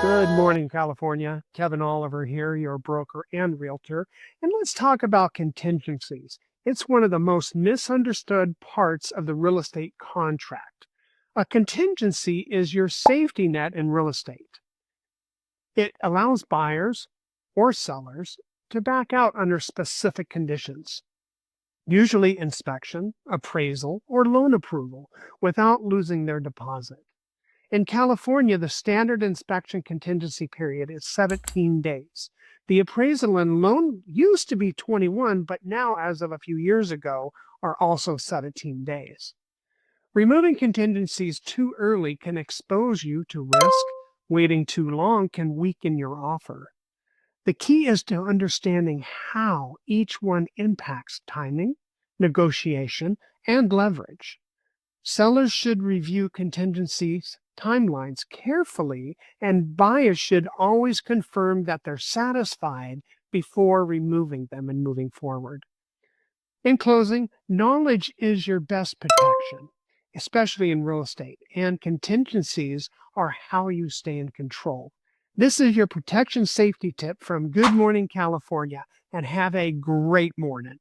Good morning, California. Kevin Oliver here, your broker and realtor. And let's talk about contingencies. It's one of the most misunderstood parts of the real estate contract. A contingency is your safety net in real estate. It allows buyers or sellers to back out under specific conditions, usually inspection, appraisal, or loan approval, without losing their deposit. In California, the standard inspection contingency period is 17 days. The appraisal and loan used to be 21, but now, as of a few years ago, are also 17 days. Removing contingencies too early can expose you to risk. Waiting too long can weaken your offer. The key is to understanding how each one impacts timing, negotiation, and leverage. Sellers should review contingencies timelines carefully, and buyers should always confirm that they're satisfied before removing them and moving forward. In closing, knowledge is your best protection, especially in real estate, and contingencies are how you stay in control. This is your protection safety tip from Good Morning California, and have a great morning.